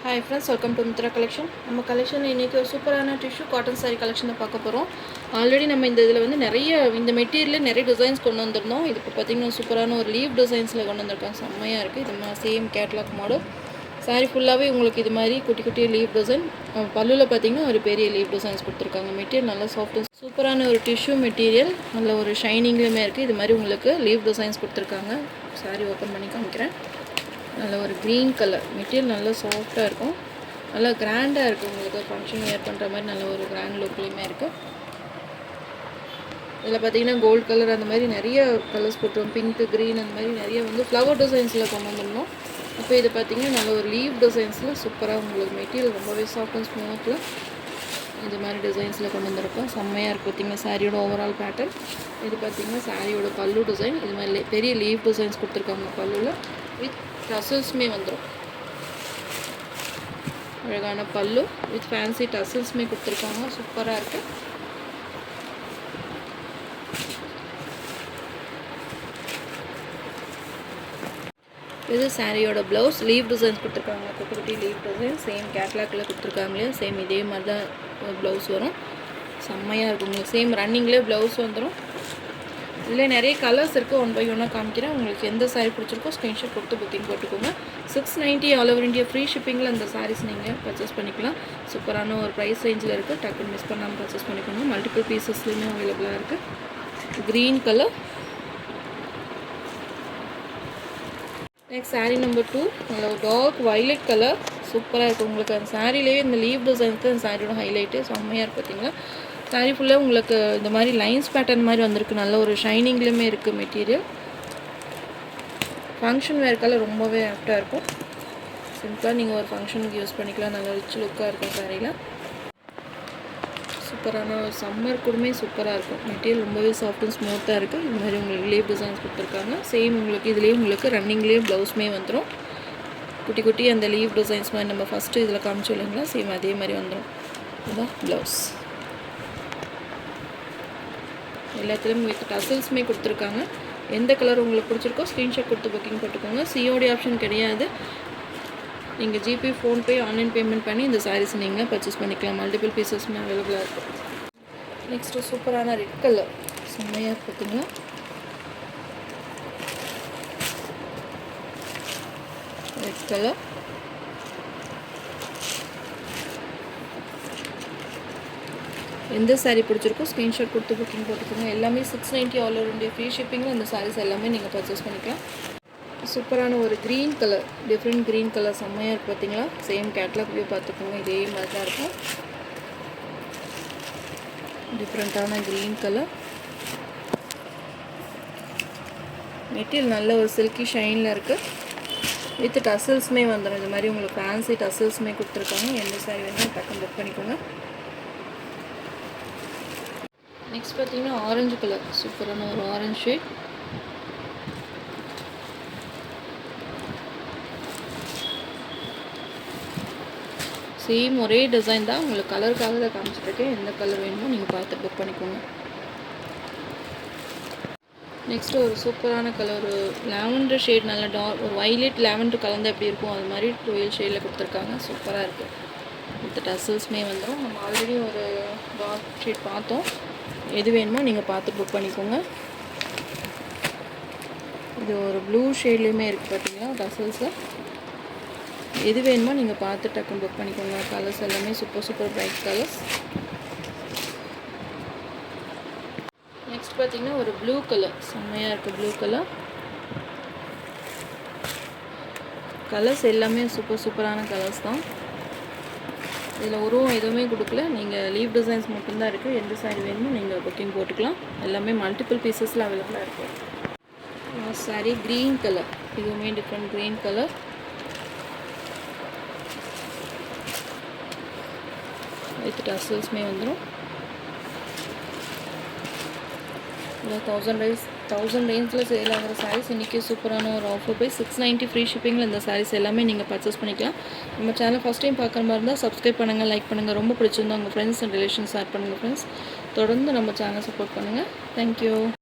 Hi friends, welcome to Mitra collection. நம்ம collection இன்னைக்கு ஒரு சூப்பரான டிஷ்யூ காட்டன் saree கலெக்ஷனை பார்க்க போகிறோம். ஆல்ரெடி நம்ம இந்த இதில் வந்து நிறைய இந்த மெட்டீரியலில் நிறைய டிசைன்ஸ் கொண்டு வந்திருந்தோம். இது இப்போ பார்த்தீங்கன்னா சூப்பரான ஒரு லீவ் டிசைன்ஸில் கொண்டு வந்திருக்காங்க. செம்மையாக இருக்குது. இது மாதிரி சேம் கேட்லாக் மாடல் saree ஃபுல்லாகவே உங்களுக்கு இது மாதிரி குட்டி குட்டி லீவ் டிசைன். பல்லுவில் பார்த்தீங்கன்னா ஒரு பெரிய லீவ் டிசைன்ஸ் கொடுத்துருக்காங்க. மெட்டீரியல் நல்லா சாஃப்ட் சூப்பரான ஒரு டிஷ்யூ மெட்டீரியல், நல்ல ஒரு ஷைனிங்லேயுமே இருக்குது. இது மாதிரி உங்களுக்கு லீவ் டிசைன்ஸ் கொடுத்துருக்காங்க. saree ஓப்பன் பண்ணி காமிக்கிறேன். நல்ல ஒரு க்ரீன் கலர் மெட்டீரியல், நல்லா சாஃப்டாக இருக்கும், நல்லா கிராண்டாக இருக்குது. உங்களுக்கு ஃபங்க்ஷன் வேர் பண்ணுற மாதிரி நல்ல ஒரு கிராண்ட் லுக்லேயுமே இருக்குது. இதில் பார்த்தீங்கன்னா கோல்டு கலர் அந்த மாதிரி நிறைய கலர்ஸ் போட்டுருவோம். பிங்க்கு, க்ரீன் அந்த மாதிரி நிறைய வந்து ஃப்ளவர் டிசைன்ஸில் கொண்டு வந்துடணும். இப்போ இது பார்த்திங்கன்னா நல்ல ஒரு லீவ் டிசைன்ஸில் சூப்பராக உங்களுக்கு மெட்டீரியல் ரொம்பவே சாஃப்ட் அண்ட் ஸ்மூத்தில் இந்த மாதிரி டிசைன்ஸில் கொண்டு வந்திருக்கோம். செம்மையாக இருக்குது. பார்த்திங்கன்னா சாரியோட ஓவரால் பேட்டர்ன். இது பார்த்திங்கன்னா சாரியோட பல்லு டிசைன். இது மாதிரி பெரிய லீவ் டிசைன்ஸ் கொடுத்துருக்காங்க பல்லுவில். வித் டசல்ஸுமே வந்துடும். அழகான பல்லு வித் ஃபேன்சி டசல்ஸுமே கொடுத்துருக்காங்க. சூப்பராக இருக்குது. இது சாரியோட ப்ளவுஸ். லீவ் டிசைன்ஸ் கொடுத்துருக்காங்க. குட்டி குட்டி லீவ் டிசைன் சேம் கேட்லாக்கில் கொடுத்துருக்காங்களே சேம் இதே மாதிரி தான் ப்ளவுஸ் வரும். செம்மையாக இருக்கும். உங்களுக்கு சேம் ரன்னிங்லேயே ப்ளவுஸ் வந்துடும். இதில் நிறைய கலர்ஸ் இருக்குது. ஒன் பை ஒன்னாக காமிக்கிறேன். உங்களுக்கு எந்த சாரீ பிடிச்சிருக்கோ ஸ்க்ரீன்ஷாட் கொடுத்து புக்கிங் போட்டுக்கோங்க. 690 ஆல் ஓவர் இந்தியா ஃப்ரீ ஷிப்பிங்கில் அந்த சாரீஸ் நீங்கள் பர்ச்சேஸ் பண்ணிக்கலாம். சூப்பரான ஒரு ப்ரைஸ் ரேஞ்சில் இருக்குது. டக்குன்னு மிஸ் பண்ணாமல் பர்ச்சேஸ் பண்ணிக்கோங்க. மல்டிபிள் பீசஸ்லேயுமே அவைலபிளாக இருக்குது. Green colour. Next sari number 2 நல்ல ஒரு டார்க் வைலட் கலர். சூப்பராக இருக்குது. உங்களுக்கு அந்த சாரிலேயே இந்த லீவ் டிசைன்ஸு அந்த சாரியோட ஹைலைட்டு செம்மையாக இருக்குது. பார்த்தீங்களா, சாரீ ஃபுல்லாக உங்களுக்கு இந்த மாதிரி லைன்ஸ் பேட்டர்ன் மாதிரி வந்திருக்கு. நல்ல ஒரு ஷைனிங்லேயுமே இருக்குது மெட்டீரியல். ஃபங்க்ஷன் வேர்க்கெல்லாம் ரொம்பவே ஆப்டாக இருக்கும். சிம்பிளாக நீங்கள் ஒரு ஃபங்க்ஷனுக்கு யூஸ் பண்ணிக்கலாம். நல்ல ரிச் லுக்காக இருக்கும் சாரியில். சூப்பரான ஒரு சம்மர் கூடமே சூப்பராக இருக்கும். மெட்டீரியல் ரொம்பவே சாஃப்ட் அண்ட் ஸ்மூத்தாக இருக்குது. இது மாதிரி உங்களுக்கு லீவ் டிசைன்ஸ் கொடுத்துருக்காங்க. சேம் உங்களுக்கு இதுலேயே உங்களுக்கு ரன்னிங்லேயே ப்ளவுஸுமே வந்துடும். குட்டி குட்டி அந்த லீவ் டிசைன்ஸ் மாதிரி நம்ம ஃபஸ்ட்டு இதில் காமிச்சோம் இல்லைங்களா, சேம் அதே மாதிரி வந்துடும். இதுதான் ப்ளவுஸ். எல்லாத்துலேயும் வித் டசல்ஸுமே கொடுத்துருக்காங்க. எந்த கலர் உங்களுக்கு பிடிச்சிருக்கோ ஸ்க்ரீன்ஷாட் கொடுத்து புக்கிங் போட்டுக்கோங்க. சிஓடி ஆப்ஷன் கிடையாது. நீங்கள் ஜிபே, ஃபோன்பே, ஆன்லைன் பேமெண்ட் பண்ணி இந்த சாரீஸ் நீங்கள் பர்ச்சேஸ் பண்ணிக்கலாம். மல்டிபிள் பீசஸ்மே அவைலபிளாக இருக்குது. நெக்ஸ்ட்டு சூப்பரான ரெட் கலர். செம்மையாக பார்த்தீங்களா, ரெட் கலர். எந்த சாரீ பிடிச்சிருக்கோ ஸ்க்ரீன்ஷாட் கொடுத்து புக்கிங் போட்டுக்கோங்க. எல்லாமே 690 ஆல் ஓவர் இந்தியா ஃப்ரீ ஷிப்பிங்கில் இந்த சாரீஸ் எல்லாமே நீங்கள் பர்ச்சேஸ் பண்ணிக்கலாம். சூப்பரான ஒரு green colour, different green colour செம்மையாக இருக்குது. பார்த்தீங்களா, சேம் கேட்லாக் வியூ பார்த்துக்கோங்க. இதே மாதிரி தான் இருக்கும். டிஃப்ரெண்ட்டான க்ரீன் கலர். மெட்டீரியல் நல்ல ஒரு சில்கி ஷைனில் இருக்குது. வித் டசல்ஸுமே வந்துடும். இது மாதிரி உங்களுக்கு ஃபேன்சி டசல்ஸுமே கொடுத்துருக்காங்க. எந்த சாரீ வேணாலும் டக்குன்னு புக் பண்ணிக்கோங்க. நெக்ஸ்ட் பார்த்தீங்கன்னா ஆரஞ்சு கலர். சூப்பரான ஒரு ஆரஞ்சு ஷேட். சேம் ஒரே டிசைன் தான். உங்களுக்கு கலருக்காக தான் காமிச்சிட்ருக்கேன். எந்த கலர் வேணுமோ நீங்கள் பார்த்து புக் பண்ணிக்கோங்க. நெக்ஸ்ட்டு ஒரு சூப்பரான கலர், ஒரு லாவெண்டர் ஷேட். நல்ல டார்க் ஒரு வைலட் லாவெண்டர் கலந்து எப்படி இருக்கும் அது மாதிரி 12 ஷேடில் கொடுத்துருக்காங்க. சூப்பராக இருக்குது. வித் டசல்ஸுமே வந்துடும். நம்ம ஆல்ரெடி ஒரு டார்க் ஷேட் பார்த்தோம். எது வேணுமோ நீங்கள் பார்த்து புக் பண்ணிக்கோங்க. இது ஒரு ப்ளூ ஷேட்லேயுமே இருக்குது. பார்த்தீங்களா டசல்ஸு. எது வேணுமோ நீங்கள் பார்த்து டக்குன்னு புக் பண்ணிக்கோங்க. கலர்ஸ் எல்லாமே சூப்பர் பிரைட் கலர்ஸ். நெக்ஸ்ட் பார்த்தீங்கன்னா ஒரு ப்ளூ கலர். செம்மையாக இருக்குது ப்ளூ கலர். கலர்ஸ் எல்லாமே சூப்பரான கலர்ஸ் தான். இதில் உருவம் எதுவுமே கொடுக்கல. நீங்கள் லீவ் டிசைன்ஸ் மட்டும்தான் இருக்குது. எந்த சாரீ வேணுமோ நீங்கள் புக்கிங் போட்டுக்கலாம். எல்லாமே மல்டிபிள் பீசஸில் அவைலபிளாக இருக்குது. Sari green colour. இதுவுமே டிஃப்ரெண்ட் க்ரீன் கலர். வித் டசல்ஸுமே வந்துடும். 1000 ரேஞ்சில் சேல் ஆகிற சாரீஸ் இன்றைக்கி சூப்பரான ஒரு ஆஃபர் போய் 690 ஃப்ரீ ஷிப்பிங்கில் இந்த சாரீஸ் எல்லாமே நீங்கள் பர்ச்சேஸ் பண்ணிக்கலாம். நம்ம சேனல் ஃபஸ்ட் டைம் பார்க்குற மாதிரி இருந்தால் சப்ஸ்கிரைப் பண்ணுங்கள், லைக் பண்ணுங்கள். ரொம்ப பிடிச்சிருந்தா உங்கள் ஃப்ரெண்ட்ஸ் அண்ட் ரிலேஷன்ஸ் ஷேர் பண்ணுங்கள். ஃப்ரெண்ட்ஸ் தொடர்ந்து நம்ம சேனல் சப்போர்ட் பண்ணுங்கள். தேங்க்யூ.